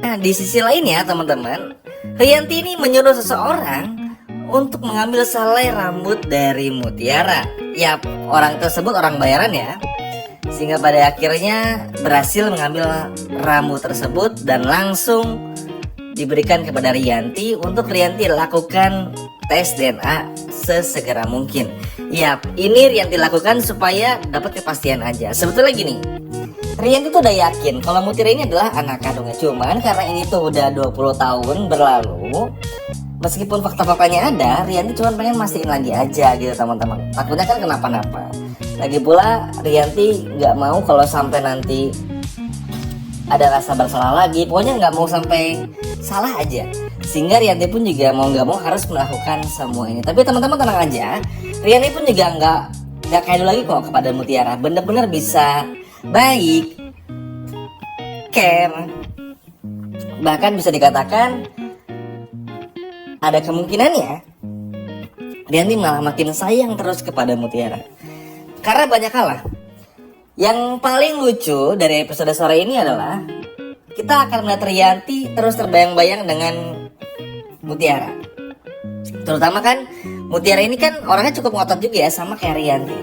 Nah, di sisi lainnya teman-teman, Rianti ini menyuruh seseorang untuk mengambil selai rambut dari Mutiara. Ya, orang tersebut orang bayaran ya. Sehingga pada akhirnya berhasil mengambil rambut tersebut dan langsung diberikan kepada Rianti untuk Rianti lakukan tes DNA sesegera mungkin. Ya, ini Rianti lakukan supaya dapat kepastian aja. Sebetulnya gini, Rianti tuh udah yakin kalau Mutiara ini adalah anak kandungnya. Cuman karena ini tuh udah 20 tahun berlalu, meskipun fakta-faktanya ada, Rianti cuma pengen mastiin lagi aja gitu teman-teman. Takutnya kan kenapa-napa. Lagi pula Rianti nggak mau kalau sampai nanti ada rasa bersalah lagi. Pokoknya nggak mau sampai salah aja. Sehingga Rianti pun juga mau nggak mau harus melakukan semua ini. Tapi teman-teman tenang aja, Rianti pun juga nggak kayak dulu lagi kok kepada Mutiara. Bener-bener bisa baik, care, bahkan bisa dikatakan ada kemungkinannya Rianti malah makin sayang terus kepada Mutiara. Karena banyak hal lah. Yang paling lucu dari episode sore ini adalah kita akan melihat Rianti terus terbayang-bayang dengan Mutiara. Terutama kan Mutiara ini kan orangnya cukup ngotot juga ya, sama kayak Rianti.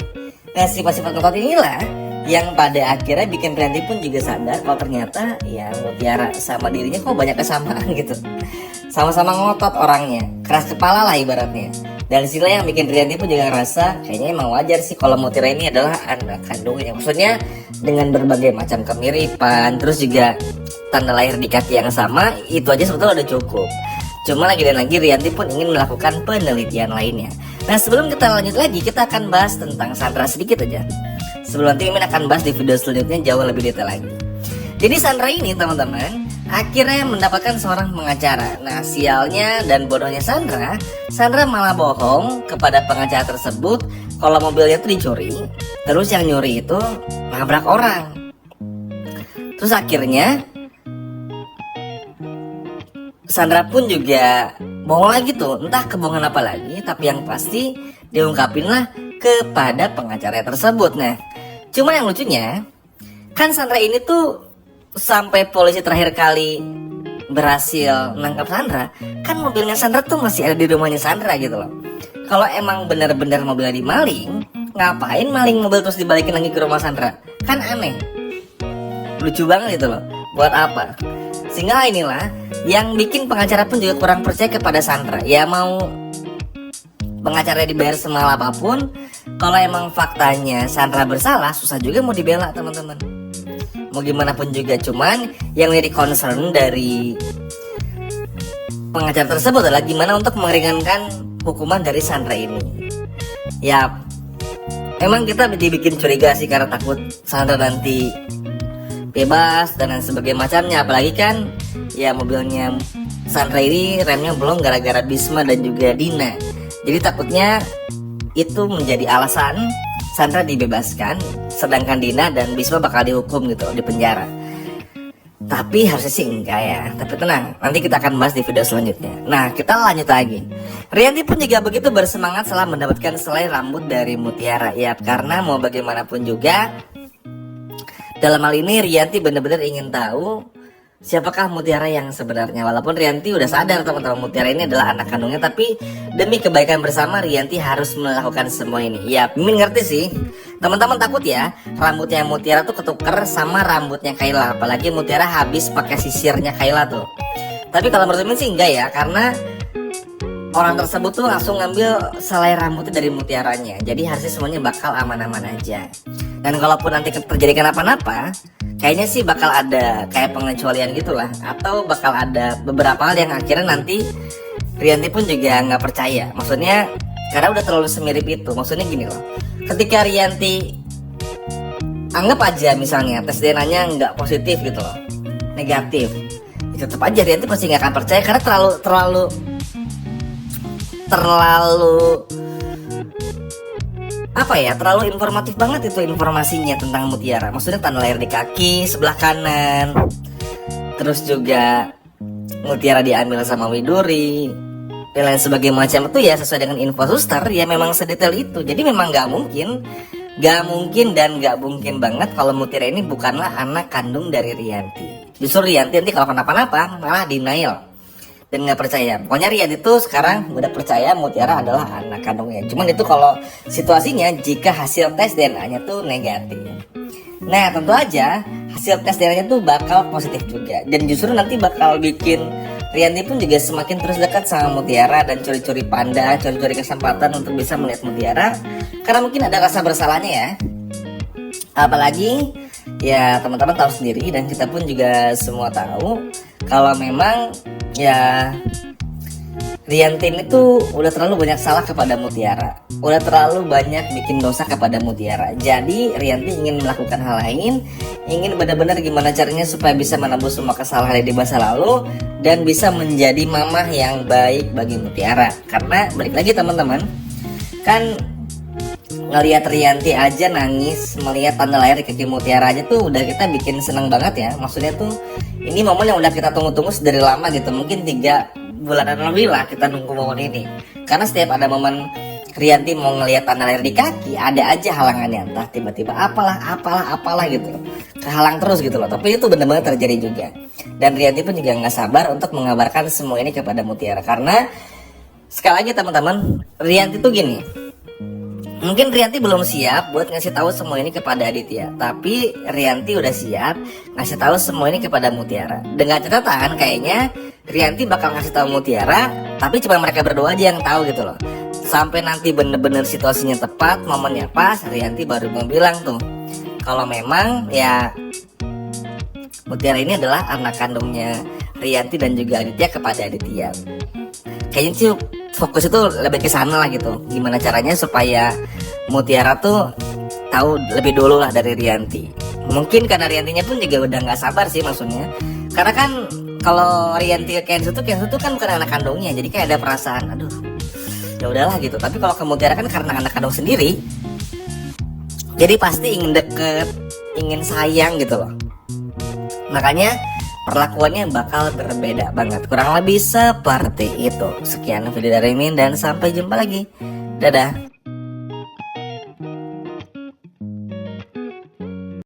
Nah, sifat-sifat ngotot inilah yang pada akhirnya bikin Rianti pun juga sadar kalau ternyata ya Mutiara sama dirinya kok banyak kesamaan gitu. Sama-sama ngotot orangnya, keras kepala lah ibaratnya. Dan sila yang bikin Rianti pun juga ngerasa kayaknya emang wajar sih kalau Mutiara ini adalah anak kandungnya. Maksudnya dengan berbagai macam kemiripan, terus juga tanda lahir di kaki yang sama, itu aja sebetulnya udah cukup. Cuma lagi dan lagi Rianti pun ingin melakukan penelitian lainnya. Nah, sebelum kita lanjut lagi, kita akan bahas tentang Sandra sedikit aja. Sebelum nanti Mimin akan bahas di video selanjutnya jauh lebih detail lagi. Jadi Sandra ini teman-teman akhirnya mendapatkan seorang pengacara. Nah, sialnya dan bodohnya Sandra malah bohong kepada pengacara tersebut kalau mobilnya itu dicuri. Terus yang nyuri itu nabrak orang. Terus akhirnya Sandra pun juga bohong lagi tuh, entah kebohongan apa lagi, tapi yang pasti diungkapin lah kepada pengacara tersebut. Nah, cuma yang lucunya kan Sandra ini tuh sampai polisi terakhir kali berhasil nangkap Sandra, kan mobilnya Sandra tuh masih ada di rumahnya Sandra gitu loh. Kalau emang benar-benar mobilnya dimaling, ngapain maling mobil terus dibalikin lagi ke rumah Sandra? Kan aneh. Lucu banget gitu loh. Buat apa? Sehingga inilah yang bikin pengacara pun juga kurang percaya kepada Sandra. Ya mau pengacara dibayar semahal apapun, kalau emang faktanya Sandra bersalah, susah juga mau dibela teman-teman. Mau gimana pun juga, cuman yang jadi concern dari pengacara tersebut adalah gimana untuk meringankan hukuman dari Sandra ini. Ya, emang kita dibikin curiga sih karena takut Sandra nanti bebas dan lain sebagainya macamnya. Apalagi kan ya mobilnya Sandra ini remnya belum gara-gara Bisma dan juga Dina. Jadi takutnya itu menjadi alasan Sandra dibebaskan, sedangkan Dina dan Bisma bakal dihukum gitu, di penjara. Tapi harusnya sih enggak ya. Tapi tenang, nanti kita akan bahas di video selanjutnya. Nah, kita lanjut lagi. Rianti pun juga begitu bersemangat setelah mendapatkan selai rambut dari Mutiara. Ya, karena mau bagaimanapun juga, dalam hal ini Rianti benar-benar ingin tahu siapakah Mutiara yang sebenarnya. Walaupun Rianti udah sadar teman-teman Mutiara ini adalah anak kandungnya, tapi demi kebaikan bersama Rianti harus melakukan semua ini. Ya, Mimin ngerti sih. Teman-teman takut ya rambutnya Mutiara tuh ketuker sama rambutnya Kayla. Apalagi Mutiara habis pakai sisirnya Kayla tuh. Tapi kalau menurut Mimin sih enggak ya, karena orang tersebut tuh langsung ngambil selai rambutnya dari Mutiaranya. Jadi harusnya semuanya bakal aman-aman aja. Dan kalaupun nanti terjadi kenapa-napa, kayaknya sih bakal ada kayak pengecualian gitulah, atau bakal ada beberapa hal yang akhirnya nanti Rianti pun juga nggak percaya. Maksudnya karena udah terlalu semirip itu. Maksudnya gini loh, ketika Rianti anggap aja misalnya tes DNA-nya nggak positif gitu loh, negatif, tetap aja Rianti pasti nggak akan percaya karena terlalu apa ya, terlalu informatif banget itu informasinya tentang Mutiara. Maksudnya tanda lahir di kaki sebelah kanan, terus juga Mutiara diambil sama Widuri dan lain sebagainya macam itu ya sesuai dengan info suster. Ya memang sedetail itu. Jadi memang nggak mungkin dan nggak mungkin banget kalau Mutiara ini bukanlah anak kandung dari Rianti. Justru Rianti nanti kalau kenapa-napa malah denial dan nggak percaya. Pokoknya Rianti itu sekarang udah percaya Mutiara adalah anak kandungnya. Cuman itu kalau situasinya jika hasil tes DNA-nya tuh negatif. Nah tentu aja hasil tes DNA-nya tuh bakal positif juga, dan justru nanti bakal bikin Rianti pun juga semakin terus dekat sama Mutiara dan curi-curi pandang, curi-curi kesempatan untuk bisa melihat Mutiara karena mungkin ada rasa bersalahnya ya. Apalagi ya teman-teman tahu sendiri dan kita pun juga semua tahu kalau memang ya Rianti itu udah terlalu banyak salah kepada Mutiara, udah terlalu banyak bikin dosa kepada Mutiara. Jadi Rianti ingin melakukan hal lain, ingin benar-benar gimana caranya supaya bisa menembus semua kesalahan di masa lalu dan bisa menjadi mamah yang baik bagi Mutiara. Karena balik lagi teman-teman, kan ngelihat Rianti aja nangis, melihat tanda lahir di kaki Mutiara aja tuh udah kita bikin seneng banget ya. Maksudnya tuh ini momen yang udah kita tunggu-tunggu dari lama gitu, mungkin 3 bulanan lebih lah kita nunggu momen ini. Karena setiap ada momen Rianti mau ngelihat tanda lahir di kaki, ada aja halangannya, entah tiba-tiba apalah gitu, kehalang terus gitu loh. Tapi itu benar-benar terjadi juga, dan Rianti pun juga nggak sabar untuk mengabarkan semua ini kepada Mutiara. Karena sekali lagi teman-teman, Rianti tuh gini, mungkin Rianti belum siap buat ngasih tahu semua ini kepada Aditya, tapi Rianti udah siap ngasih tahu semua ini kepada Mutiara. Dengan catatan kayaknya Rianti bakal ngasih tahu Mutiara, tapi cuma mereka berdua aja yang tahu gitu loh. Sampai nanti bener-bener situasinya tepat, momennya pas, Rianti baru mau bilang tuh kalau memang ya Mutiara ini adalah anak kandungnya Rianti dan juga Aditya kepada Aditya. Kayaknya sih fokus itu lebih ke sana lah gitu. Gimana caranya supaya Mutiara tuh tahu lebih dulu lah dari Rianti. Mungkin karena Riantinya pun juga udah nggak sabar sih maksudnya. Karena kan kalau Rianti ke Kenzo tuh kan bukan anak kandungnya, jadi kayak ada perasaan, aduh, ya udahlah gitu. Tapi kalau ke Mutiara kan karena anak kandung sendiri, jadi pasti ingin deket, ingin sayang gitu loh. Makanya perlakuannya bakal berbeda banget. Kurang lebih seperti itu. Sekian video dari Min dan sampai jumpa lagi. Dadah.